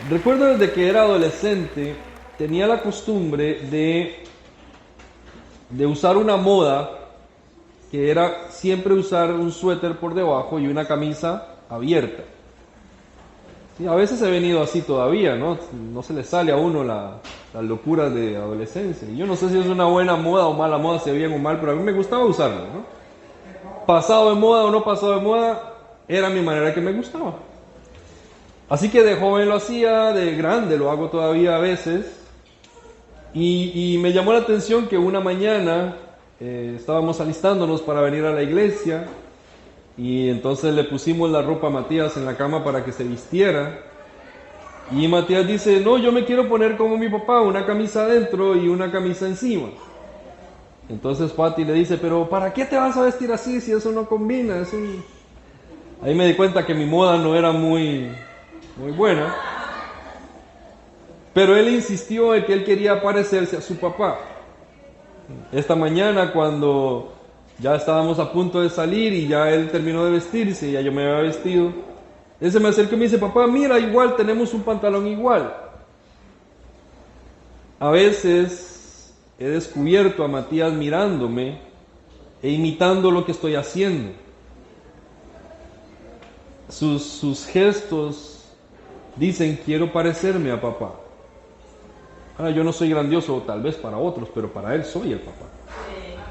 Recuerdo desde que era adolescente, tenía la costumbre de usar una moda que era siempre usar un suéter por debajo y una camisa abierta. Sí, a veces he venido así todavía, ¿no? No se le sale a uno las locuras de adolescencia. Yo no sé si es una buena moda o mala moda, si bien o mal, pero a mí me gustaba usarlo, ¿no? Pasado de moda o no pasado de moda, era mi manera que me gustaba. Así que de joven lo hacía, de grande lo hago todavía a veces. Y me llamó la atención que una mañana estábamos alistándonos para venir a la iglesia y entonces le pusimos la ropa a Matías en la cama para que se vistiera. Y Matías dice, no, yo me quiero poner como mi papá, una camisa adentro y una camisa encima. Entonces Pati le dice, pero ¿para qué te vas a vestir así si eso no combina? Ahí me di cuenta que mi moda no era muy buena. Pero él insistió en que él quería parecerse a su papá. Esta mañana, cuando ya estábamos a punto de salir y ya él terminó de vestirse y ya yo me había vestido, él se me acercó y me dice, papá, mira, igual tenemos un pantalón igual. A veces he descubierto a Matías mirándome e imitando lo que estoy haciendo. Sus gestos dicen, quiero parecerme a papá. Ahora, yo no soy grandioso, tal vez para otros, pero para él soy el papá.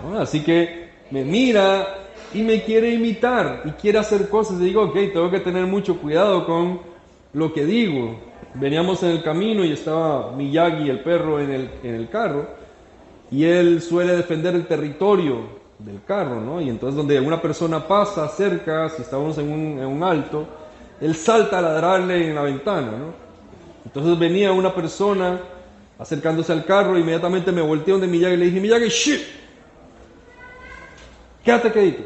¿No? Así que me mira y me quiere imitar y quiere hacer cosas. Y digo, ok, tengo que tener mucho cuidado con lo que digo. Veníamos en el camino y estaba Miyagi, el perro, en el carro. Y él suele defender el territorio del carro, ¿no? Y entonces donde una persona pasa cerca, si estábamos en un alto, él salta a ladrarle en la ventana, ¿no? Entonces venía una persona acercándose al carro, inmediatamente me volteé donde Miyagi y le dije, Miyagi, ¡shh! Quédate quedito.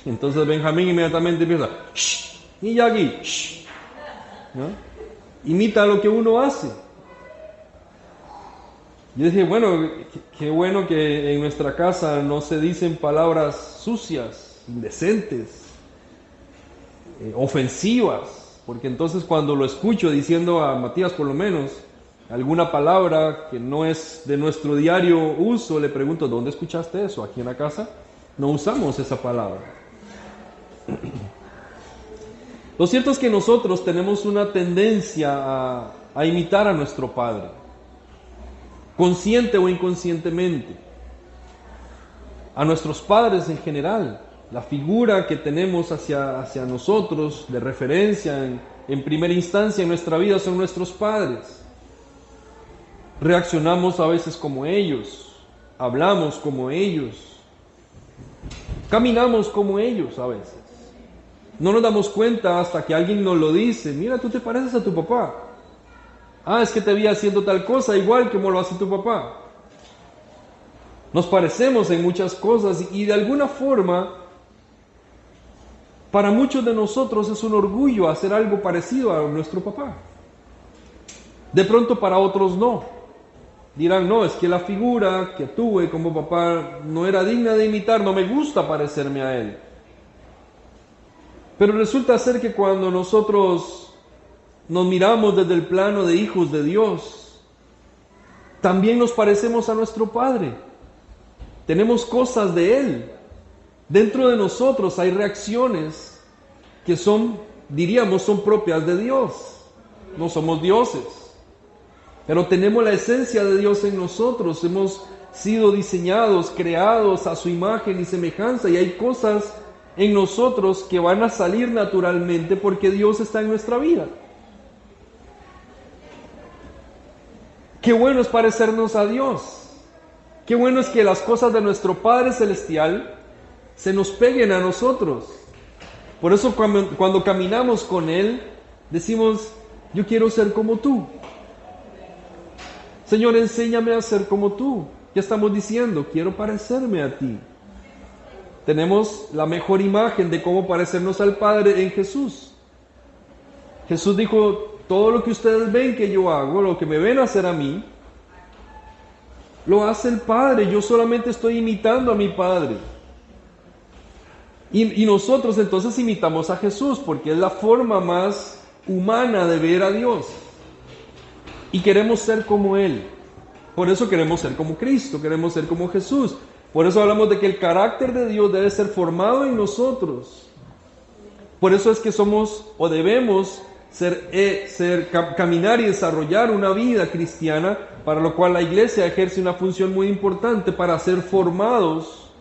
Entonces Benjamín inmediatamente empieza, ¡shh! Miyagi, ¡shh! ¿No? Imita lo que uno hace. Yo dije, bueno, qué bueno que en nuestra casa no se dicen palabras sucias, indecentes, ofensivas, porque entonces cuando lo escucho diciendo a Matías por lo menos alguna palabra que no es de nuestro diario uso, le pregunto, ¿dónde escuchaste eso? Aquí en la casa no usamos esa palabra. Lo cierto es que nosotros tenemos una tendencia a imitar a nuestro padre, consciente o inconscientemente, a nuestros padres en general. La figura que tenemos hacia nosotros de referencia en primera instancia en nuestra vida son nuestros padres. Reaccionamos a veces como ellos, hablamos como ellos, caminamos como ellos a veces. No nos damos cuenta hasta que alguien nos lo dice, mira, tú te pareces a tu papá. Ah, es que te vi haciendo tal cosa igual como lo hace tu papá. Nos parecemos en muchas cosas y de alguna forma, para muchos de nosotros es un orgullo hacer algo parecido a nuestro papá. De pronto para otros no. Dirán, no, es que la figura que tuve como papá no era digna de imitar, no me gusta parecerme a él. Pero resulta ser que cuando nosotros nos miramos desde el plano de hijos de Dios, también nos parecemos a nuestro Padre. Tenemos cosas de Él. Dentro de nosotros hay reacciones que son propias de Dios. No somos dioses, pero tenemos la esencia de Dios en nosotros. Hemos sido diseñados, creados a su imagen y semejanza, y hay cosas en nosotros que van a salir naturalmente porque Dios está en nuestra vida. Qué bueno es parecernos a Dios. Qué bueno es que las cosas de nuestro Padre Celestial se nos peguen a nosotros. Por eso cuando caminamos con Él, decimos, yo quiero ser como tú. Señor, enséñame a ser como tú. ¿Qué estamos diciendo? Quiero parecerme a ti. Tenemos la mejor imagen de cómo parecernos al Padre en Jesús. Jesús dijo, todo lo que ustedes ven que yo hago, lo que me ven hacer a mí, lo hace el Padre. Yo solamente estoy imitando a mi Padre. Y nosotros entonces imitamos a Jesús porque es la forma más humana de ver a Dios. y queremos ser como Él. Por eso queremos ser como Cristo, queremos ser como Jesús. Por eso hablamos de que el carácter de Dios debe ser formado en nosotros. Por eso es que somos o debemos caminar y desarrollar una vida cristiana, para lo cual la iglesia ejerce una función muy importante para ser formados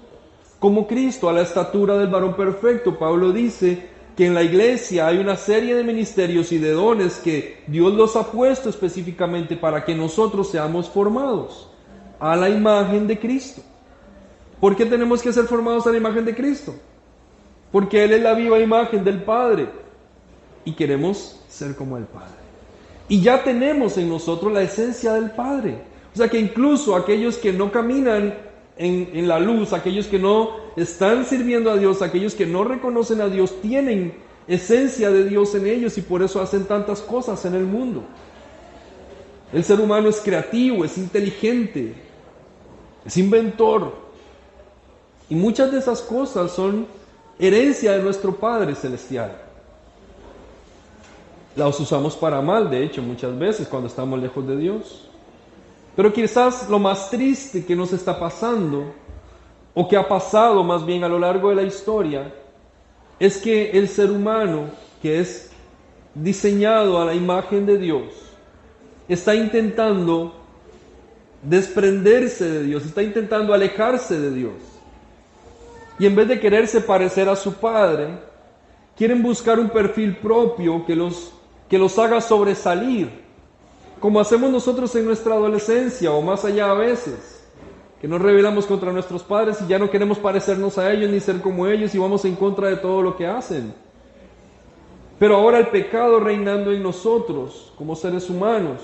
como Cristo, a la estatura del varón perfecto. Pablo dice que en la iglesia hay una serie de ministerios y de dones que Dios los ha puesto específicamente para que nosotros seamos formados a la imagen de Cristo. ¿Por qué tenemos que ser formados a la imagen de Cristo? Porque Él es la viva imagen del Padre y queremos ser como el Padre. Y ya tenemos en nosotros la esencia del Padre. O sea que incluso aquellos que no caminan en la luz, aquellos que no están sirviendo a Dios, aquellos que no reconocen a Dios, tienen esencia de Dios en ellos y por eso hacen tantas cosas en el mundo. El ser humano es creativo, es inteligente, es inventor. Y muchas de esas cosas son herencia de nuestro Padre Celestial. Las usamos para mal, de hecho, muchas veces cuando estamos lejos de Dios. Pero quizás lo más triste que nos está pasando, o que ha pasado más bien a lo largo de la historia, es que el ser humano, que es diseñado a la imagen de Dios, está intentando desprenderse de Dios, está intentando alejarse de Dios. Y en vez de quererse parecer a su Padre, quieren buscar un perfil propio que los haga sobresalir, como hacemos nosotros en nuestra adolescencia o más allá a veces, que nos rebelamos contra nuestros padres y ya no queremos parecernos a ellos ni ser como ellos y vamos en contra de todo lo que hacen. Pero ahora el pecado reinando en nosotros como seres humanos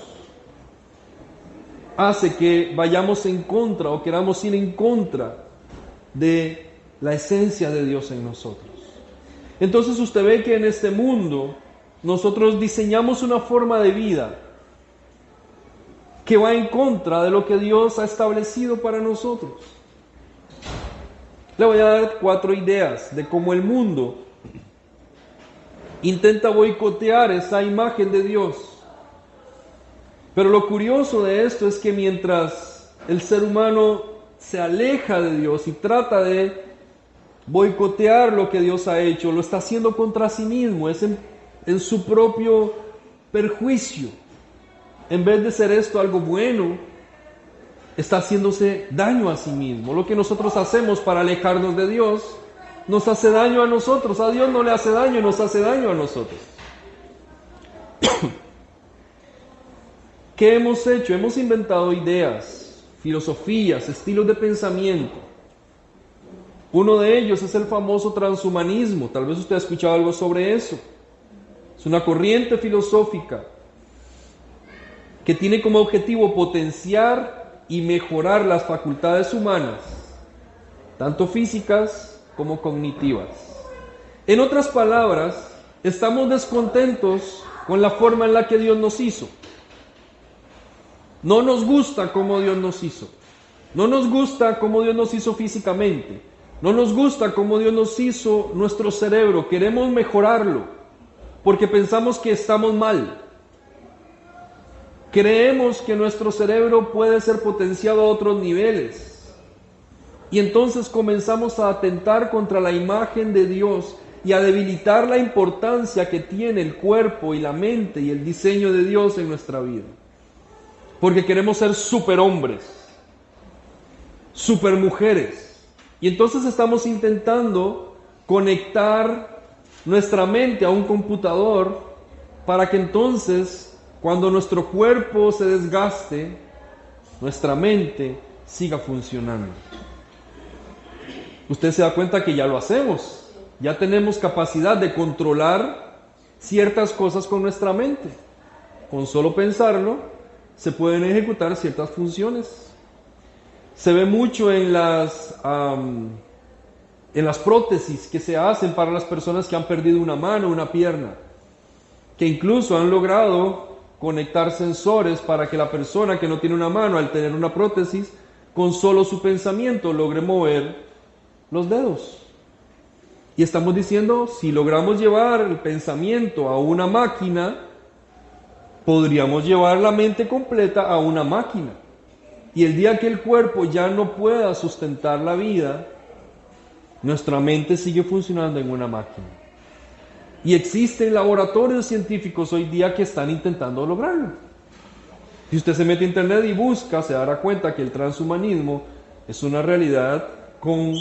hace que vayamos en contra o queramos ir en contra de la esencia de Dios en nosotros. Entonces usted ve que en este mundo nosotros diseñamos una forma de vida que va en contra de lo que Dios ha establecido para nosotros. Le voy a dar 4 ideas de cómo el mundo intenta boicotear esa imagen de Dios. Pero lo curioso de esto es que mientras el ser humano se aleja de Dios y trata de boicotear lo que Dios ha hecho, lo está haciendo contra sí mismo, es en su propio perjuicio. En vez de ser esto algo bueno, está haciéndose daño a sí mismo. Lo que nosotros hacemos para alejarnos de Dios nos hace daño a nosotros. A Dios no le hace daño, nos hace daño a nosotros. ¿Qué hemos hecho? Hemos inventado ideas, filosofías, estilos de pensamiento. Uno de ellos es el famoso transhumanismo. Tal vez usted ha escuchado algo sobre eso. Es una corriente filosófica que tiene como objetivo potenciar y mejorar las facultades humanas, tanto físicas como cognitivas. En otras palabras, estamos descontentos con la forma en la que Dios nos hizo. No nos gusta cómo Dios nos hizo. No nos gusta cómo Dios nos hizo físicamente. No nos gusta cómo Dios nos hizo nuestro cerebro. Queremos mejorarlo porque pensamos que estamos mal. Creemos que nuestro cerebro puede ser potenciado a otros niveles. Y entonces comenzamos a atentar contra la imagen de Dios y a debilitar la importancia que tiene el cuerpo y la mente y el diseño de Dios en nuestra vida. Porque queremos ser superhombres, supermujeres. Y entonces estamos intentando conectar nuestra mente a un computador para que entonces, cuando nuestro cuerpo se desgaste, nuestra mente siga funcionando. Usted se da cuenta que ya lo hacemos. Ya tenemos capacidad de controlar ciertas cosas con nuestra mente. Con solo pensarlo, se pueden ejecutar ciertas funciones. Se ve mucho en las prótesis que se hacen para las personas que han perdido una mano, una pierna, que incluso han logrado conectar sensores para que la persona que no tiene una mano, al tener una prótesis, con solo su pensamiento logre mover los dedos. Y estamos diciendo, si logramos llevar el pensamiento a una máquina, Podríamos llevar la mente completa a una máquina. Y el día que el cuerpo ya no pueda sustentar la vida, nuestra mente sigue funcionando en una máquina. Y existen laboratorios científicos hoy día que están intentando lograrlo. Si usted se mete a internet y busca, se dará cuenta que el transhumanismo es una realidad con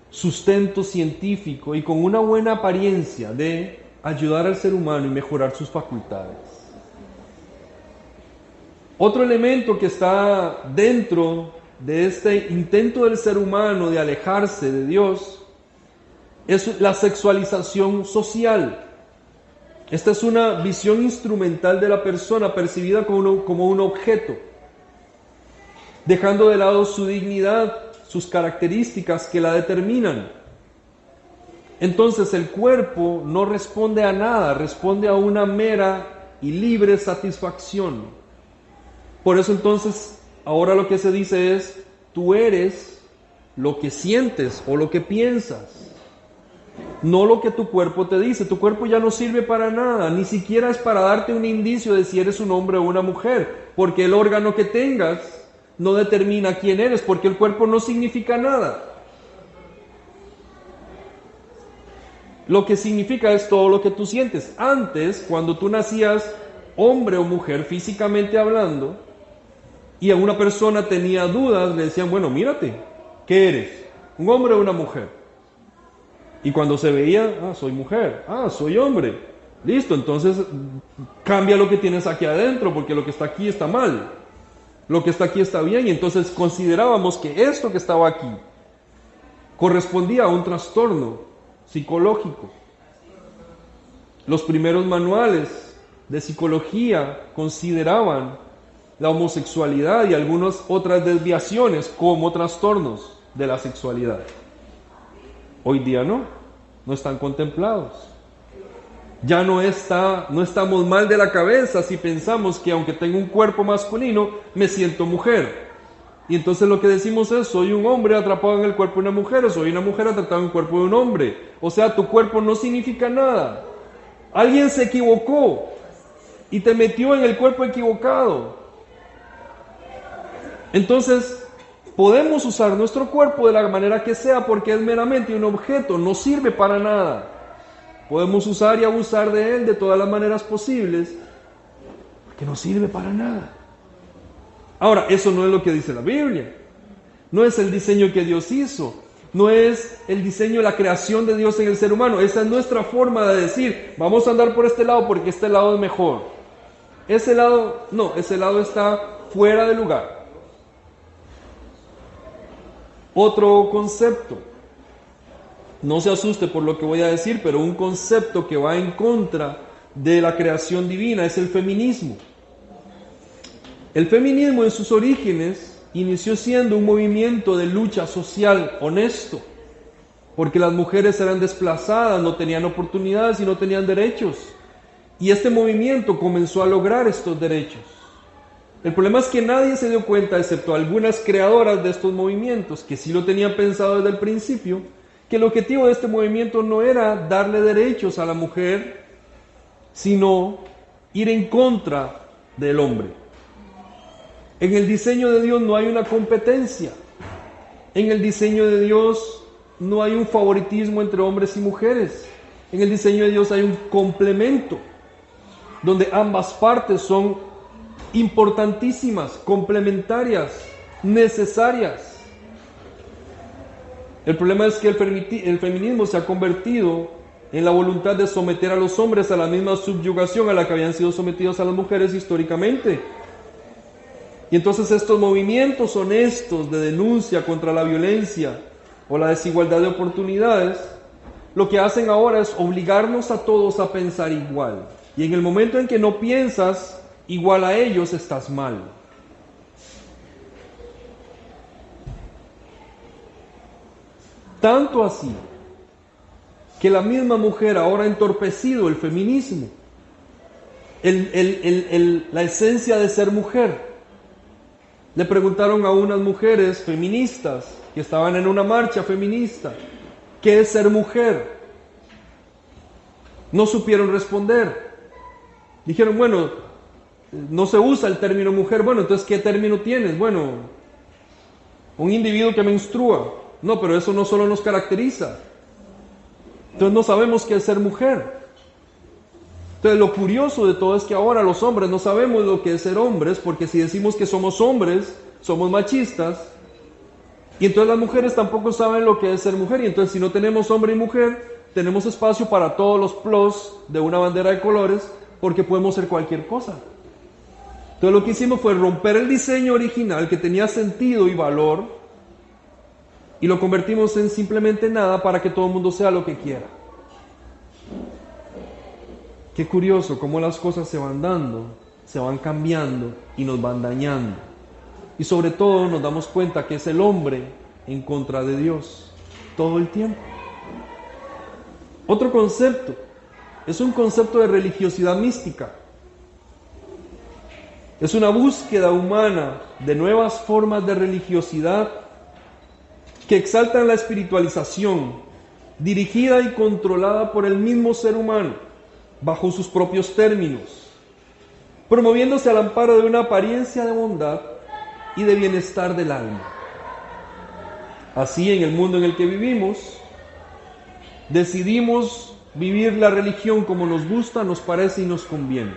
sustento científico y con una buena apariencia de ayudar al ser humano y mejorar sus facultades. Otro elemento que está dentro de este intento del ser humano de alejarse de Dios es la sexualización social. Esta es una visión instrumental de la persona percibida como un objeto, dejando de lado su dignidad, sus características que la determinan. Entonces el cuerpo no responde a nada, responde a una mera y libre satisfacción. Por eso entonces ahora lo que se dice es, tú eres lo que sientes o lo que piensas, no lo que tu cuerpo te dice. Tu cuerpo ya no sirve para nada, ni siquiera es para darte un indicio de si eres un hombre o una mujer, porque el órgano que tengas no determina quién eres, porque el cuerpo no significa nada. Lo que significa es todo lo que tú sientes. Antes, cuando tú nacías hombre o mujer físicamente hablando, y a una persona tenía dudas, le decían, bueno, mírate, ¿qué eres? ¿Un hombre o una mujer? Y cuando se veía, soy mujer, soy hombre. Listo, entonces cambia lo que tienes aquí adentro, porque lo que está aquí está mal. Lo que está aquí está bien, y entonces considerábamos que esto que estaba aquí correspondía a un trastorno psicológico. Los primeros manuales de psicología consideraban la homosexualidad y algunas otras desviaciones como trastornos de la sexualidad. Hoy día no están contemplados. Ya no estamos mal de la cabeza si pensamos que aunque tengo un cuerpo masculino, me siento mujer. Y entonces lo que decimos es, soy un hombre atrapado en el cuerpo de una mujer, o soy una mujer atrapada en el cuerpo de un hombre. O sea, tu cuerpo no significa nada. Alguien se equivocó y te metió en el cuerpo equivocado. Entonces, podemos usar nuestro cuerpo de la manera que sea porque es meramente un objeto, no sirve para nada. Podemos usar y abusar de él de todas las maneras posibles porque no sirve para nada. Ahora, eso no es lo que dice la Biblia. No es el diseño que Dios hizo. No es el diseño, la creación de Dios en el ser humano. Esa es nuestra forma de decir, vamos a andar por este lado porque este lado es mejor. Ese lado está fuera de lugar. Otro concepto, no se asuste por lo que voy a decir, pero un concepto que va en contra de la creación divina es el feminismo. El feminismo en sus orígenes inició siendo un movimiento de lucha social honesto, porque las mujeres eran desplazadas, no tenían oportunidades y no tenían derechos. Y este movimiento comenzó a lograr estos derechos. El problema es que nadie se dio cuenta, excepto algunas creadoras de estos movimientos, que sí lo tenían pensado desde el principio, que el objetivo de este movimiento no era darle derechos a la mujer, sino ir en contra del hombre. En el diseño de Dios no hay una competencia. En el diseño de Dios no hay un favoritismo entre hombres y mujeres. En el diseño de Dios hay un complemento, donde ambas partes son importantísimas, complementarias, necesarias. El problema es que el feminismo se ha convertido en la voluntad de someter a los hombres a la misma subyugación a la que habían sido sometidos a las mujeres históricamente. Y entonces estos movimientos honestos de denuncia contra la violencia o la desigualdad de oportunidades, lo que hacen ahora es obligarnos a todos a pensar igual. Y en el momento en que no piensas igual a ellos, estás mal. Tanto así que la misma mujer ahora ha entorpecido el feminismo, la esencia de ser mujer. Le preguntaron a unas mujeres feministas que estaban en una marcha feminista, ¿qué es ser mujer? No supieron responder. Dijeron, bueno, no se usa el término mujer. Bueno, entonces, ¿qué término tienes? Bueno, un individuo que menstrua. No, pero eso no solo nos caracteriza. Entonces no sabemos qué es ser mujer. Entonces lo curioso de todo es que ahora los hombres no sabemos lo que es ser hombres, porque si decimos que somos hombres, somos machistas, y entonces las mujeres tampoco saben lo que es ser mujer, y entonces si no tenemos hombre y mujer, tenemos espacio para todos los plus de una bandera de colores, porque podemos ser cualquier cosa. Entonces lo que hicimos fue romper el diseño original que tenía sentido y valor, y lo convertimos en simplemente nada para que todo el mundo sea lo que quiera. Qué curioso cómo las cosas se van dando, se van cambiando y nos van dañando. Y sobre todo nos damos cuenta que es el hombre en contra de Dios todo el tiempo. Otro concepto es un concepto de religiosidad mística. Es una búsqueda humana de nuevas formas de religiosidad que exaltan la espiritualización, dirigida y controlada por el mismo ser humano, bajo sus propios términos, promoviéndose al amparo de una apariencia de bondad y de bienestar del alma. Así, en el mundo en el que vivimos, decidimos vivir la religión como nos gusta, nos parece y nos conviene.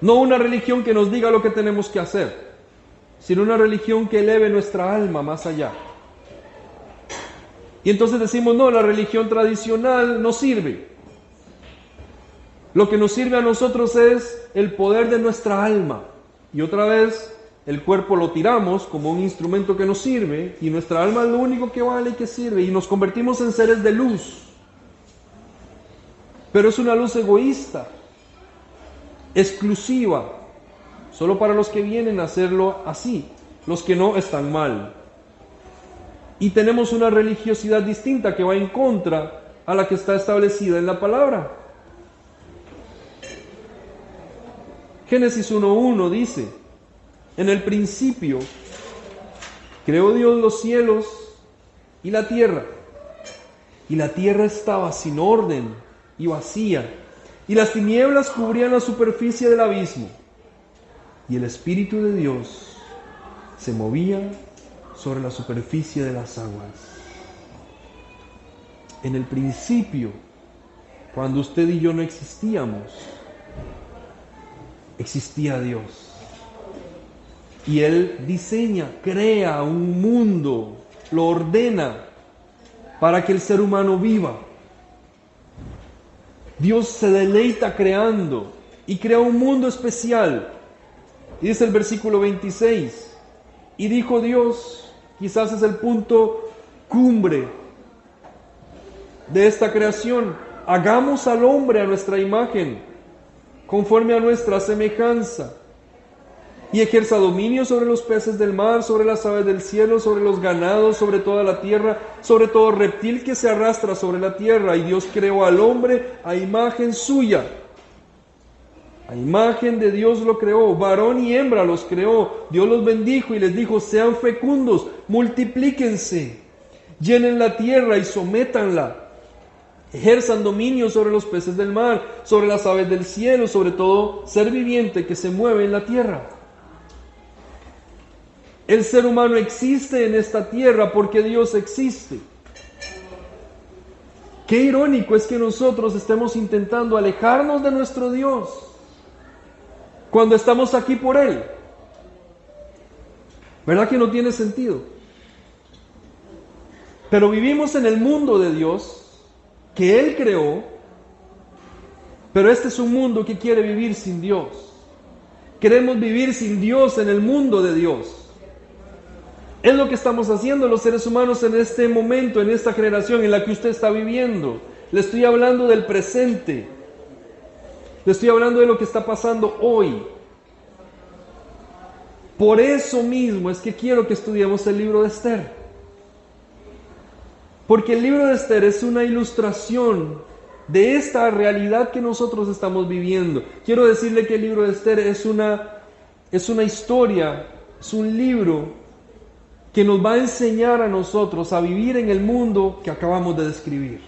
No una religión que nos diga lo que tenemos que hacer, sino una religión que eleve nuestra alma más allá. Y entonces decimos, no, la religión tradicional no sirve. Lo que nos sirve a nosotros es el poder de nuestra alma. Y otra vez, el cuerpo lo tiramos como un instrumento que nos sirve, y nuestra alma es lo único que vale y que sirve, y nos convertimos en seres de luz. Pero es una luz egoísta, exclusiva, solo para los que vienen a hacerlo así. Los que no están mal. Y tenemos una religiosidad distinta que va en contra a la que está establecida en la palabra. Génesis 1:1 dice, en el principio creó Dios los cielos y la tierra estaba sin orden y vacía, y las tinieblas cubrían la superficie del abismo, y el Espíritu de Dios se movía sobre la superficie de las aguas. En el principio, cuando usted y yo no existíamos, existía Dios. Y Él diseña, crea un mundo, lo ordena para que el ser humano viva. Dios se deleita creando y crea un mundo especial. Y dice el versículo 26, y dijo Dios, quizás es el punto cumbre de esta creación, hagamos al hombre a nuestra imagen, conforme a nuestra semejanza, y ejerza dominio sobre los peces del mar, sobre las aves del cielo, sobre los ganados, sobre toda la tierra, sobre todo reptil que se arrastra sobre la tierra. Y Dios creó al hombre a imagen suya. A imagen de Dios lo creó, varón y hembra los creó. Dios los bendijo y les dijo, sean fecundos, multiplíquense, llenen la tierra y sométanla. Ejerzan dominio sobre los peces del mar, sobre las aves del cielo, sobre todo ser viviente que se mueve en la tierra. El ser humano existe en esta tierra porque Dios existe. Qué irónico es que nosotros estemos intentando alejarnos de nuestro Dios cuando estamos aquí por Él. ¿Verdad que no tiene sentido? Pero vivimos en el mundo de Dios que Él creó, pero este es un mundo que quiere vivir sin Dios. Queremos vivir sin Dios en el mundo de Dios. Es lo que estamos haciendo los seres humanos en este momento, en esta generación en la que usted está viviendo. Le estoy hablando del presente. Le estoy hablando de lo que está pasando hoy. Por eso mismo es que quiero que estudiemos el libro de Esther. Porque el libro de Esther es una ilustración de esta realidad que nosotros estamos viviendo. Quiero decirle que el libro de Esther es una historia, es un libro que nos va a enseñar a nosotros a vivir en el mundo que acabamos de describir.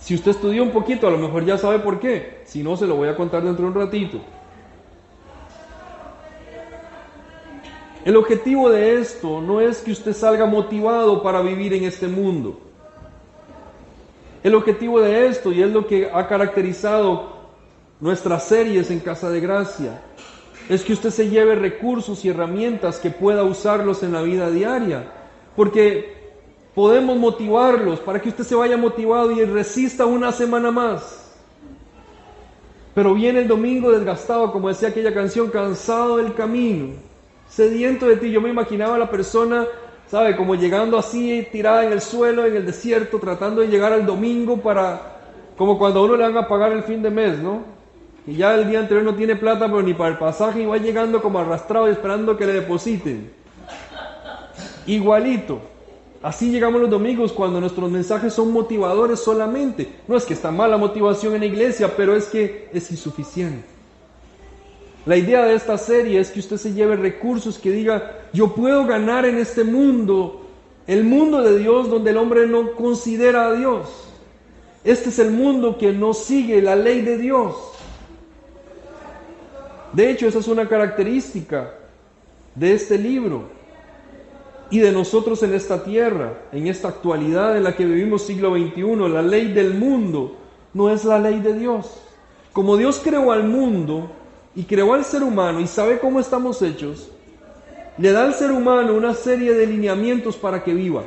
Si usted estudió un poquito, a lo mejor ya sabe por qué. Si no, se lo voy a contar dentro de un ratito. El objetivo de esto no es que usted salga motivado para vivir en este mundo. El objetivo de esto, y es lo que ha caracterizado nuestras series en Casa de Gracia, es que usted se lleve recursos y herramientas que pueda usarlos en la vida diaria. Porque podemos motivarlos para que usted se vaya motivado y resista una semana más. Pero viene el domingo desgastado, como decía aquella canción, cansado del camino, sediento de ti. Yo me imaginaba a la persona, ¿sabe? Como llegando así, tirada en el suelo, en el desierto, tratando de llegar al domingo como cuando a uno le van a pagar el fin de mes, ¿no? Y ya el día anterior no tiene plata, pero ni para el pasaje, y va llegando como arrastrado y esperando que le depositen. Igualito. Así llegamos los domingos cuando nuestros mensajes son motivadores solamente. No es que está mal la motivación en la iglesia, pero es que es insuficiente. La idea de esta serie es que usted se lleve recursos que diga, yo puedo ganar en este mundo, el mundo de Dios donde el hombre no considera a Dios. Este es el mundo que no sigue la ley de Dios. De hecho, esa es una característica de este libro y de nosotros en esta tierra, en esta actualidad en la que vivimos siglo XXI. La ley del mundo no es la ley de Dios. Como Dios creó al mundo y creó al ser humano y sabe cómo estamos hechos, le da al ser humano una serie de lineamientos para que viva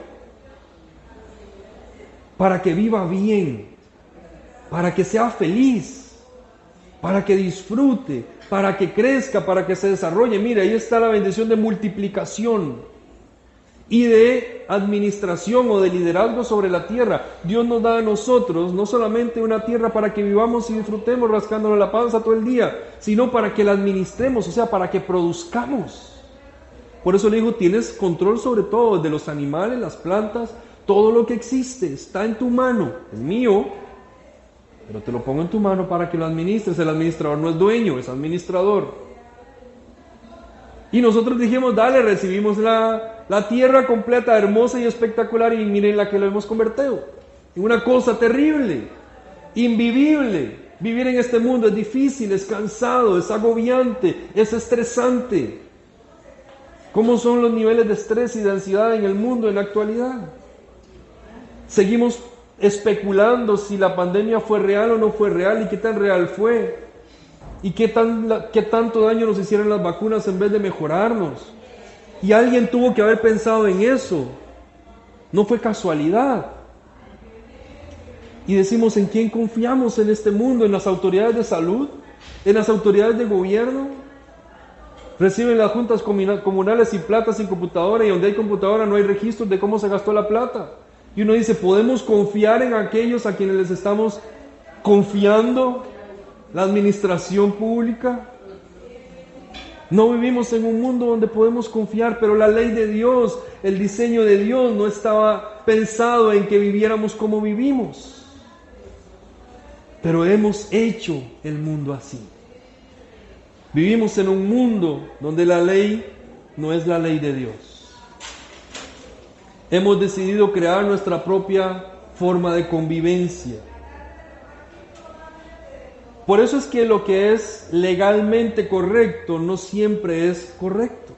bien, para que sea feliz, para que disfrute, para que crezca, para que se desarrolle. Mire, ahí está la bendición de multiplicación y de administración o de liderazgo sobre la tierra. Dios nos da a nosotros no solamente una tierra para que vivamos y disfrutemos rascándonos la panza todo el día, sino para que la administremos, o sea, para que produzcamos. Por eso le digo, tienes control sobre todo, de los animales, las plantas, todo lo que existe está en tu mano, es mío, pero te lo pongo en tu mano para que lo administres. El administrador no es dueño, es administrador. Y nosotros dijimos, dale, recibimos la tierra completa, hermosa y espectacular, y miren la que lo hemos convertido en una cosa terrible, invivible. Vivir en este mundo es difícil, es cansado, es agobiante, es estresante. ¿Cómo son los niveles de estrés y de ansiedad en el mundo en la actualidad? Seguimos especulando si la pandemia fue real o no fue real, y qué tan real fue. ¿Y qué tanto daño nos hicieron las vacunas en vez de mejorarnos? Y alguien tuvo que haber pensado en eso. No fue casualidad. Y decimos, ¿en quién confiamos en este mundo? ¿En las autoridades de salud? ¿En las autoridades de gobierno? Reciben las juntas comunales sin plata, sin computadora, y donde hay computadora no hay registros de cómo se gastó la plata. Y uno dice, ¿podemos confiar en aquellos a quienes les estamos confiando la administración pública? No vivimos en un mundo donde podemos confiar, pero la ley de Dios, el diseño de Dios no estaba pensado en que viviéramos como vivimos. Pero hemos hecho el mundo así. Vivimos en un mundo donde la ley no es la ley de Dios. Hemos decidido crear nuestra propia forma de convivencia. Por eso es que lo que es legalmente correcto no siempre es correcto.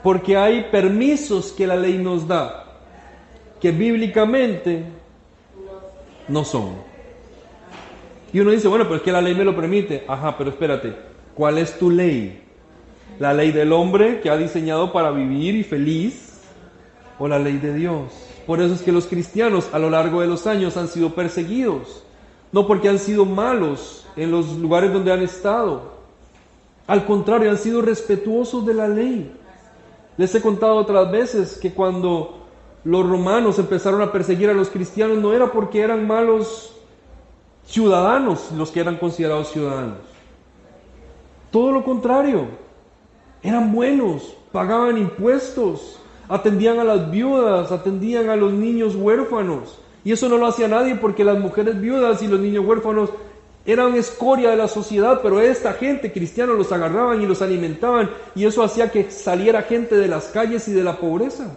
Porque hay permisos que la ley nos da, que bíblicamente no son. Y uno dice, bueno, pero es que la ley me lo permite. Ajá, pero espérate, ¿cuál es tu ley? ¿La ley del hombre que ha diseñado para vivir y feliz? ¿O la ley de Dios? Por eso es que los cristianos a lo largo de los años han sido perseguidos. No porque han sido malos en los lugares donde han estado. Al contrario, han sido respetuosos de la ley. Les he contado otras veces que cuando los romanos empezaron a perseguir a los cristianos, no era porque eran malos ciudadanos los que eran considerados ciudadanos. Todo lo contrario, eran buenos, pagaban impuestos, atendían a las viudas, atendían a los niños huérfanos. Y eso no lo hacía nadie porque las mujeres viudas y los niños huérfanos eran escoria de la sociedad, pero esta gente cristiana los agarraban y los alimentaban, y eso hacía que saliera gente de las calles y de la pobreza,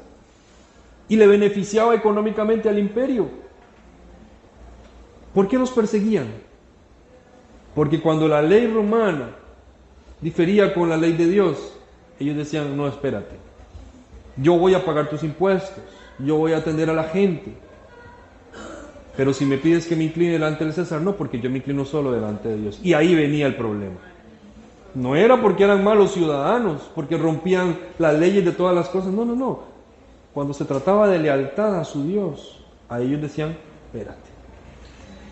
y le beneficiaba económicamente al imperio. ¿Por qué los perseguían? Porque cuando la ley romana difería con la ley de Dios, ellos decían, no, espérate, yo voy a pagar tus impuestos, yo voy a atender a la gente, pero si me pides que me incline delante del César, no, porque yo me inclino solo delante de Dios. Y ahí venía el problema. No era porque eran malos ciudadanos, porque rompían las leyes de todas las cosas, no, no, no. Cuando se trataba de lealtad a su Dios, a ellos decían, espérate.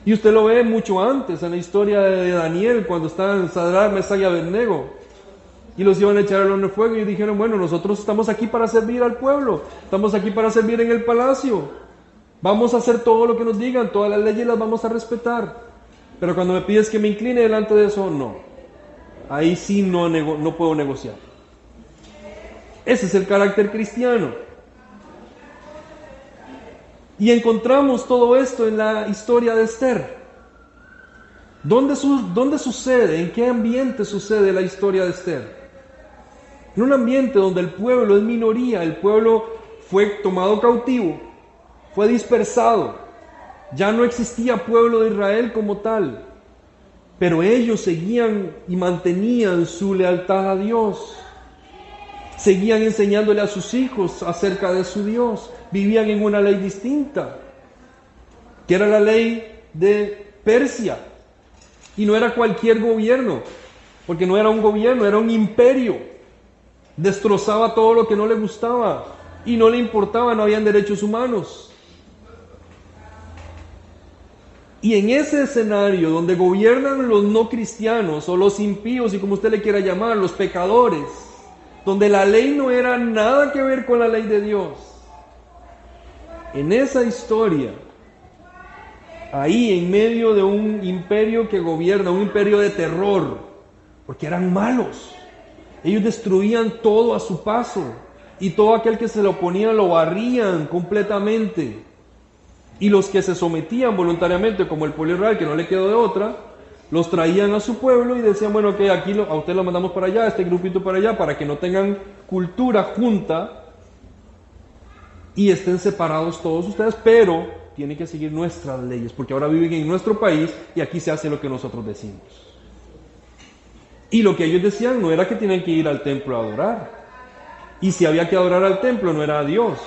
Y usted lo ve mucho antes, en la historia de Daniel, cuando estaban Sadrach, Mesach y Abednego, y los iban a echar al horno de fuego, y dijeron, bueno, nosotros estamos aquí para servir al pueblo, estamos aquí para servir en el palacio, vamos a hacer todo lo que nos digan, todas las leyes las vamos a respetar, pero cuando me pides que me incline delante de eso, no, ahí sí no puedo negociar. Ese es el carácter cristiano. Y encontramos todo esto en la historia de Esther. ¿Dónde sucede? ¿En qué ambiente sucede la historia de Esther? En un ambiente donde el pueblo es minoría, el pueblo fue tomado cautivo, fue dispersado, ya no existía pueblo de Israel como tal, pero ellos seguían y mantenían su lealtad a Dios, seguían enseñándole a sus hijos acerca de su Dios, vivían en una ley distinta, que era la ley de Persia, y no era cualquier gobierno, porque no era un gobierno, era un imperio, destrozaba todo lo que no le gustaba, y no le importaba, no habían derechos humanos. Y en ese escenario donde gobiernan los no cristianos, o los impíos, y como usted le quiera llamar, los pecadores, donde la ley no era nada que ver con la ley de Dios, en esa historia, ahí en medio de un imperio que gobierna, un imperio de terror, porque eran malos, ellos destruían todo a su paso, y todo aquel que se le oponía lo barrían completamente, y los que se sometían voluntariamente, como el pueblo israel, que no le quedó de otra, los traían a su pueblo y decían, bueno, que aquí a usted lo mandamos para allá, a este grupito para allá, para que no tengan cultura junta, y estén separados todos ustedes, pero tienen que seguir nuestras leyes, porque ahora viven en nuestro país y aquí se hace lo que nosotros decimos. Y lo que ellos decían no era que tienen que ir al templo a adorar, y si había que adorar al templo no era a Dios,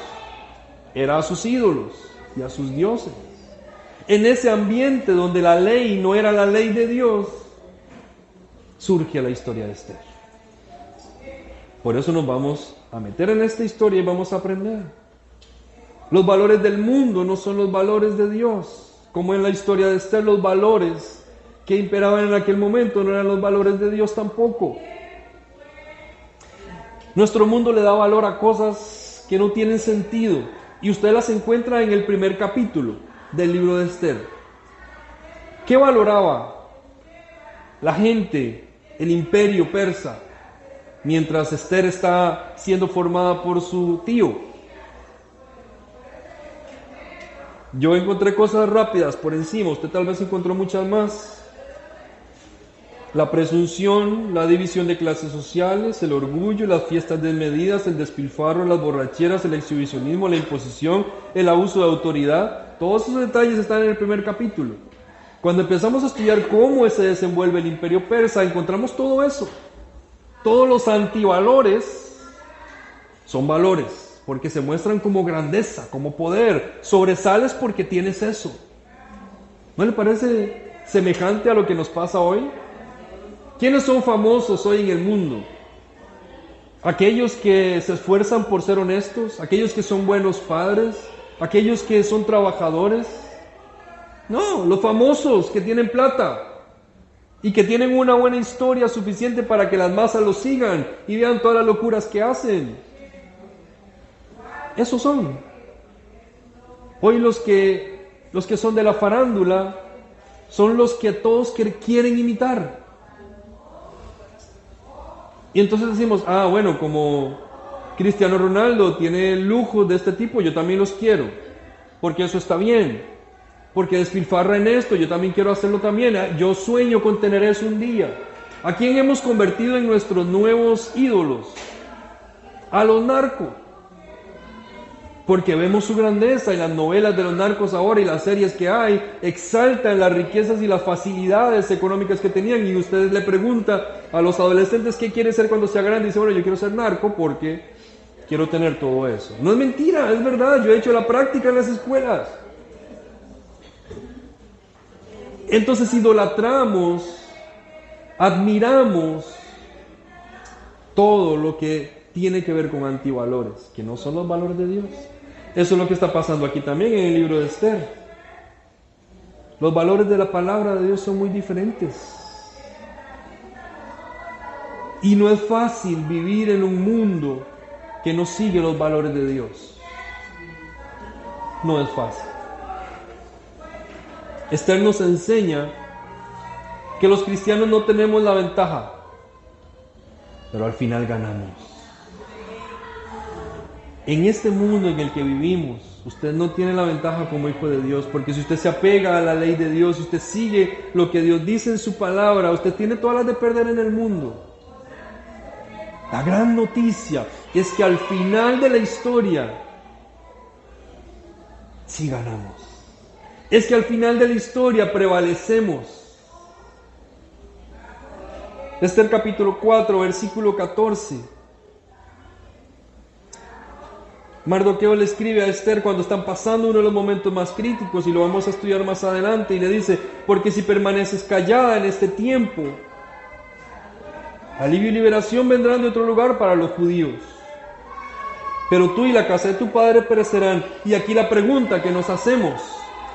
era a sus ídolos y a sus dioses. En ese ambiente donde la ley no era la ley de Dios, surge la historia de Esther. Por eso nos vamos a meter en esta historia y vamos a aprender. Los valores del mundo no son los valores de Dios. Como en la historia de Esther, los valores que imperaban en aquel momento no eran los valores de Dios tampoco. Nuestro mundo le da valor a cosas que no tienen sentido, y usted las encuentra en el primer capítulo del libro de Esther. ¿Qué valoraba la gente, el imperio persa, mientras Esther está siendo formada por su tío? Yo encontré cosas rápidas por encima, usted tal vez encontró muchas más. La presunción, la división de clases sociales, el orgullo, las fiestas desmedidas, el despilfarro, las borracheras, el exhibicionismo, la imposición, el abuso de autoridad. Todos esos detalles están en el primer capítulo. Cuando empezamos a estudiar cómo se desenvuelve el imperio persa, encontramos todo eso. Todos los antivalores son valores, porque se muestran como grandeza, como poder. Sobresales porque tienes eso. ¿No le parece semejante a lo que nos pasa hoy? ¿Quiénes son famosos hoy en el mundo? Aquellos que se esfuerzan por ser honestos, aquellos que son buenos padres, aquellos que son trabajadores. No, los famosos que tienen plata y que tienen una buena historia suficiente para que las masas los sigan y vean todas las locuras que hacen. Esos son. Hoy los que son de la farándula son los que todos quieren imitar. Y entonces decimos, bueno, como Cristiano Ronaldo tiene lujos de este tipo, yo también los quiero, porque eso está bien, porque despilfarra en esto, yo también quiero hacerlo también, yo sueño con tener eso un día. ¿A quién hemos convertido en nuestros nuevos ídolos? A los narcos. Porque vemos su grandeza y las novelas de los narcos ahora y las series que hay exaltan las riquezas y las facilidades económicas que tenían. Y ustedes le preguntan a los adolescentes qué quiere ser cuando sea grande y dice, bueno, yo quiero ser narco porque quiero tener todo eso. No es mentira, es verdad. Yo he hecho la práctica en las escuelas. Entonces idolatramos, admiramos todo lo que tiene que ver con antivalores, que no son los valores de Dios. Eso es lo que está pasando aquí también en el libro de Esther. Los valores de la palabra de Dios son muy diferentes. Y no es fácil vivir en un mundo que no sigue los valores de Dios. No es fácil. Esther nos enseña que los cristianos no tenemos la ventaja, pero al final ganamos. En este mundo en el que vivimos, usted no tiene la ventaja como hijo de Dios, porque si usted se apega a la ley de Dios, si usted sigue lo que Dios dice en su palabra, usted tiene todas las de perder en el mundo. La gran noticia es que al final de la historia, sí ganamos. Es que al final de la historia prevalecemos. Esther capítulo 4, versículo 14. Mardoqueo le escribe a Esther cuando están pasando uno de los momentos más críticos, y lo vamos a estudiar más adelante, y le dice, porque si permaneces callada en este tiempo, alivio y liberación vendrán de otro lugar para los judíos. Pero tú y la casa de tu padre perecerán. Y aquí la pregunta que nos hacemos,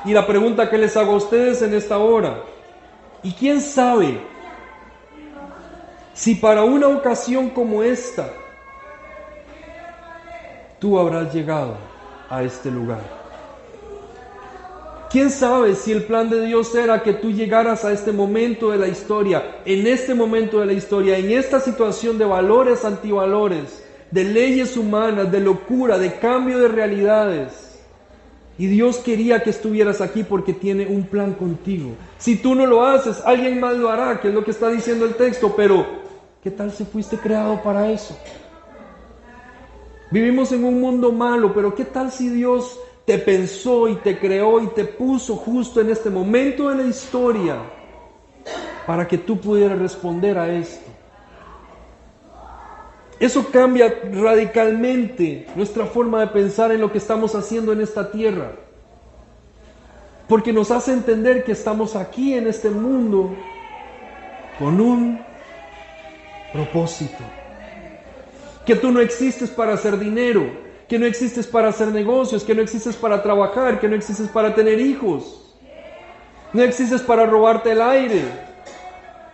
y la pregunta que les hago a ustedes en esta hora, ¿y quién sabe si para una ocasión como esta, tú habrás llegado a este lugar? ¿Quién sabe si el plan de Dios era que tú llegaras a este momento de la historia, en este momento de la historia, en esta situación de valores, antivalores, de leyes humanas, de locura, de cambio de realidades? Y Dios quería que estuvieras aquí porque tiene un plan contigo. Si tú no lo haces, alguien más lo hará, que es lo que está diciendo el texto, pero ¿qué tal si fuiste creado para eso? Vivimos en un mundo malo, pero ¿qué tal si Dios te pensó y te creó y te puso justo en este momento de la historia para que tú pudieras responder a esto? Eso cambia radicalmente nuestra forma de pensar en lo que estamos haciendo en esta tierra, porque nos hace entender que estamos aquí en este mundo con un propósito. Que tú no existes para hacer dinero, que no existes para hacer negocios, que no existes para trabajar, que no existes para tener hijos, no existes para robarte el aire,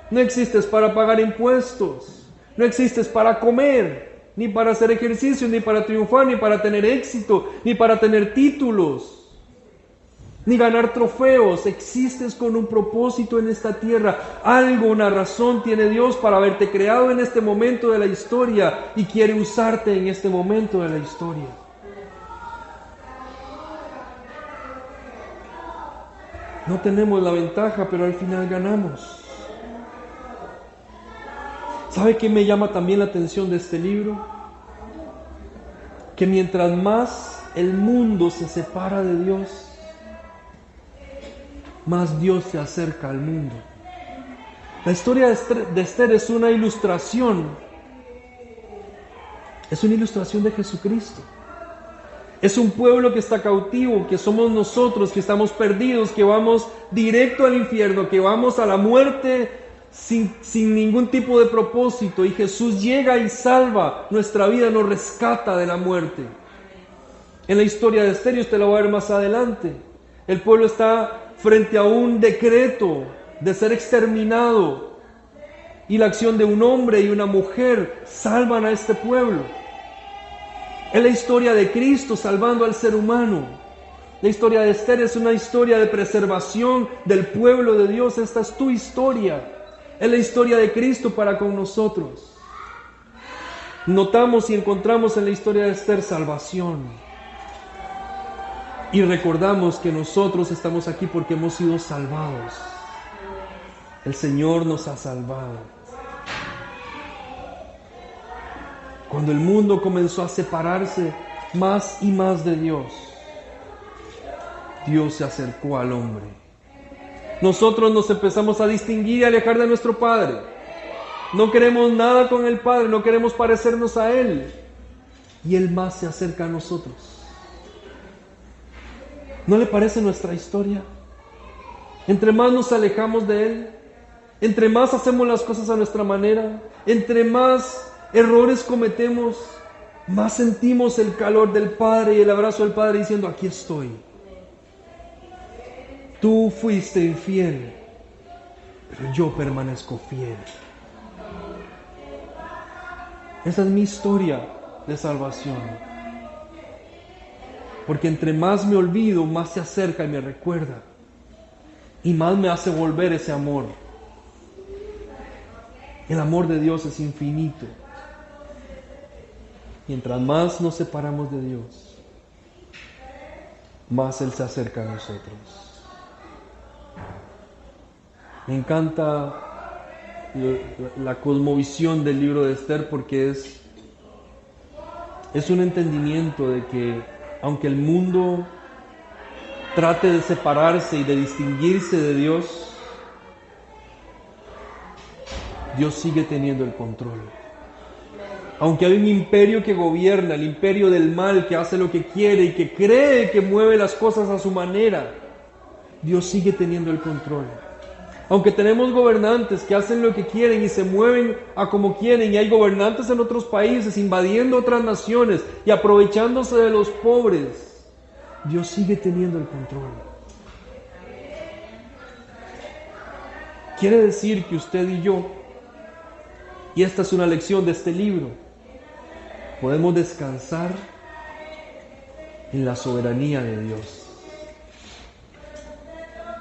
no existes para pagar impuestos, no existes para comer, ni para hacer ejercicio, ni para triunfar, ni para tener éxito, ni para tener títulos, ni ganar trofeos. Existes con un propósito en esta tierra. Algo, una razón tiene Dios para haberte creado en este momento de la historia y quiere usarte en este momento de la historia. No tenemos la ventaja, pero al final ganamos. ¿Sabe qué me llama también la atención de este libro? Que mientras más el mundo se separa de Dios, más Dios se acerca al mundo. La historia de Esther es una ilustración. Es una ilustración de Jesucristo. Es un pueblo que está cautivo, que somos nosotros, que estamos perdidos, que vamos directo al infierno, que vamos a la muerte sin ningún tipo de propósito. Y Jesús llega y salva nuestra vida, nos rescata de la muerte. En la historia de Esther, y usted la va a ver más adelante, el pueblo está frente a un decreto de ser exterminado, y la acción de un hombre y una mujer salvan a este pueblo. Es la historia de Cristo salvando al ser humano. La historia de Esther es una historia de preservación del pueblo de Dios. Esta es tu historia. Es la historia de Cristo para con nosotros. Notamos y encontramos en la historia de Esther salvación. Y recordamos que nosotros estamos aquí porque hemos sido salvados. El Señor nos ha salvado. Cuando el mundo comenzó a separarse más y más de Dios, Dios se acercó al hombre. Nosotros nos empezamos a distinguir y alejar de nuestro Padre. No queremos nada con el Padre, no queremos parecernos a Él. Y Él más se acerca a nosotros. ¿No le parece nuestra historia? Entre más nos alejamos de Él, entre más hacemos las cosas a nuestra manera, entre más errores cometemos, más sentimos el calor del Padre y el abrazo del Padre diciendo: aquí estoy. Tú fuiste infiel, pero yo permanezco fiel. Esa es mi historia de salvación. Porque entre más me olvido, más se acerca y me recuerda. Y más me hace volver ese amor. El amor de Dios es infinito. Mientras más nos separamos de Dios, más Él se acerca a nosotros. Me encanta la cosmovisión del libro de Esther, porque es un entendimiento de que aunque el mundo trate de separarse y de distinguirse de Dios, Dios sigue teniendo el control. Aunque hay un imperio que gobierna, el imperio del mal, que hace lo que quiere y que cree que mueve las cosas a su manera, Dios sigue teniendo el control. Aunque tenemos gobernantes que hacen lo que quieren y se mueven a como quieren, y hay gobernantes en otros países invadiendo otras naciones y aprovechándose de los pobres, Dios sigue teniendo el control. Quiere decir que usted y yo, y esta es una lección de este libro, podemos descansar en la soberanía de Dios.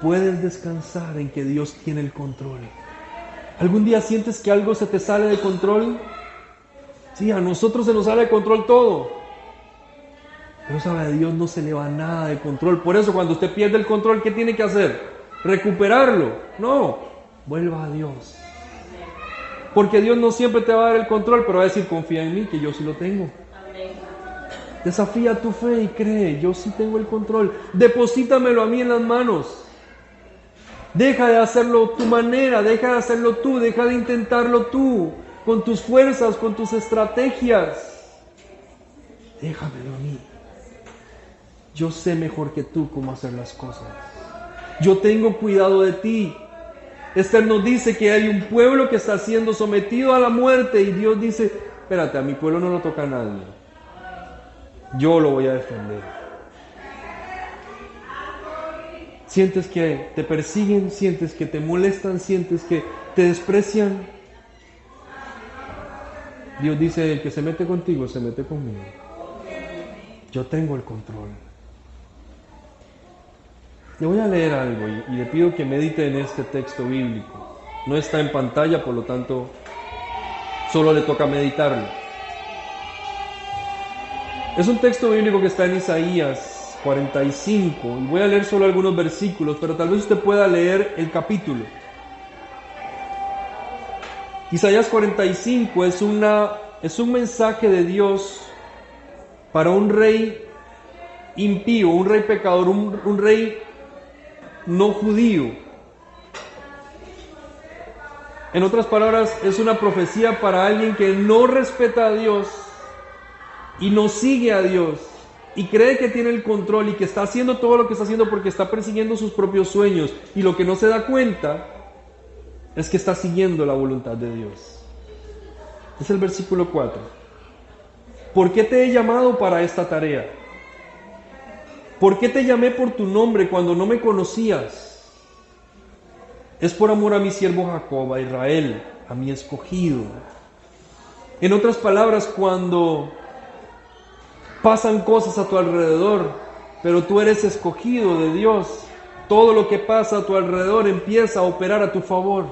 Puedes descansar en que Dios tiene el control. ¿Algún día sientes que algo se te sale de control? Sí, a nosotros se nos sale de control todo. Pero sabe, a Dios no se le va nada de control. Por eso cuando usted pierde el control, ¿qué tiene que hacer? ¿Recuperarlo? No, vuelva a Dios. Porque Dios no siempre te va a dar el control, pero va a decir: confía en mí, que yo sí lo tengo. Desafía tu fe y cree: yo sí tengo el control. Deposítamelo a mí en las manos. Deja de hacerlo tu manera, deja de hacerlo tú, deja de intentarlo tú, con tus fuerzas, con tus estrategias. Déjamelo a mí. Yo sé mejor que tú cómo hacer las cosas. Yo tengo cuidado de ti. Esther nos dice que hay un pueblo que está siendo sometido a la muerte y Dios dice: espérate, a mi pueblo no lo toca a nadie. Yo lo voy a defender. Sientes que te persiguen, sientes que te molestan, sientes que te desprecian. Dios dice: el que se mete contigo, se mete conmigo. Yo tengo el control. Le voy a leer algo y le pido que medite en este texto bíblico. No está en pantalla, por lo tanto, solo le toca meditarlo. Es un texto bíblico que está en Isaías 45, y voy a leer solo algunos versículos, pero tal vez usted pueda leer el capítulo. Isaías 45 es un mensaje de Dios para un rey impío, un rey pecador, un rey no judío. En otras palabras, es una profecía para alguien que no respeta a Dios y no sigue a Dios y cree que tiene el control y que está haciendo todo lo que está haciendo porque está persiguiendo sus propios sueños, y lo que no se da cuenta es que está siguiendo la voluntad de Dios. Es el versículo 4. ¿Por qué te he llamado para esta tarea? ¿Por qué te llamé por tu nombre cuando no me conocías? Es por amor a mi siervo Jacob, a Israel, a mi escogido. En otras palabras, cuando pasan cosas a tu alrededor, pero tú eres escogido de Dios, todo lo que pasa a tu alrededor empieza a operar a tu favor.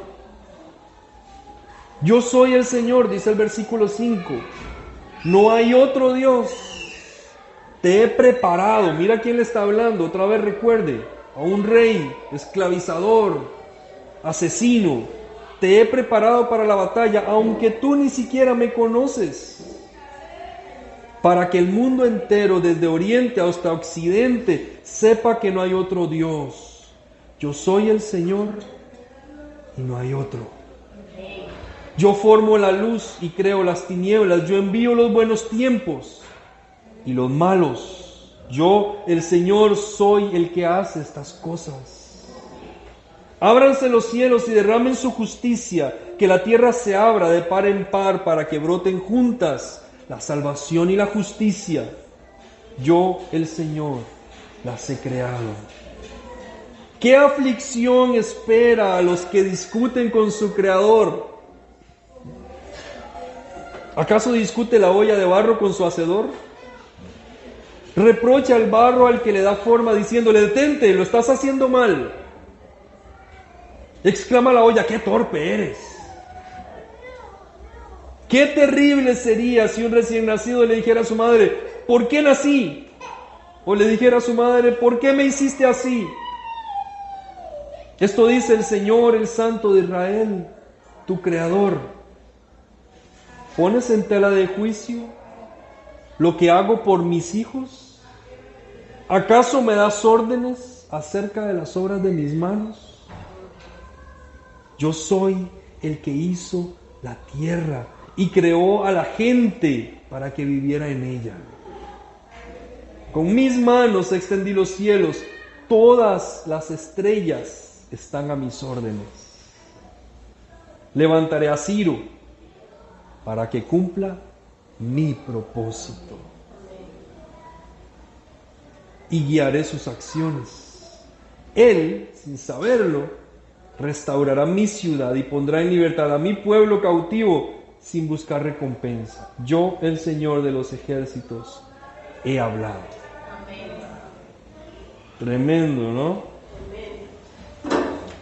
Yo soy el Señor, dice el versículo 5. No hay otro Dios. Te he preparado. Mira quién le está hablando. Otra vez recuerde: a un rey, esclavizador, asesino. Te he preparado para la batalla, aunque tú ni siquiera me conoces. para que el mundo entero, desde oriente hasta occidente, sepa que no hay otro Dios. Yo soy el Señor y no hay otro. Yo formo la luz y creo las tinieblas. Yo envío los buenos tiempos y los malos. Yo, el Señor, soy el que hace estas cosas. Ábranse los cielos y derramen su justicia, que la tierra se abra de par en par para que broten juntas la salvación y la justicia. Yo, el Señor, las he creado. ¿Qué aflicción espera a los que discuten con su Creador? ¿Acaso discute la olla de barro con su hacedor? Reprocha el barro al que le da forma, diciéndole: detente, lo estás haciendo mal. Exclama la olla: qué torpe eres. Qué terrible sería si un recién nacido le dijera a su madre: ¿por qué nací? O le dijera a su madre: ¿por qué me hiciste así? Esto dice el Señor, el Santo de Israel, tu Creador. ¿Pones en tela de juicio lo que hago por mis hijos? ¿Acaso me das órdenes acerca de las obras de mis manos? Yo soy el que hizo la tierra y creó a la gente para que viviera en ella. Con mis manos extendí los cielos, todas las estrellas están a mis órdenes. Levantaré a Ciro para que cumpla mi propósito y guiaré sus acciones. Él, sin saberlo, restaurará mi ciudad y pondrá en libertad a mi pueblo cautivo sin buscar recompensa. Yo, el Señor de los ejércitos, he hablado. Tremendo, ¿no?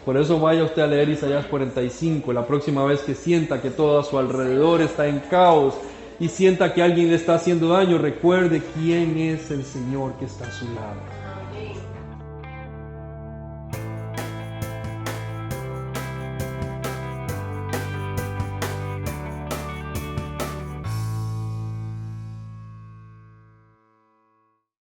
Por eso vaya usted a leer Isaías 45, la próxima vez que sienta que todo a su alrededor está en caos y sienta que alguien le está haciendo daño, recuerde quién es el Señor que está a su lado.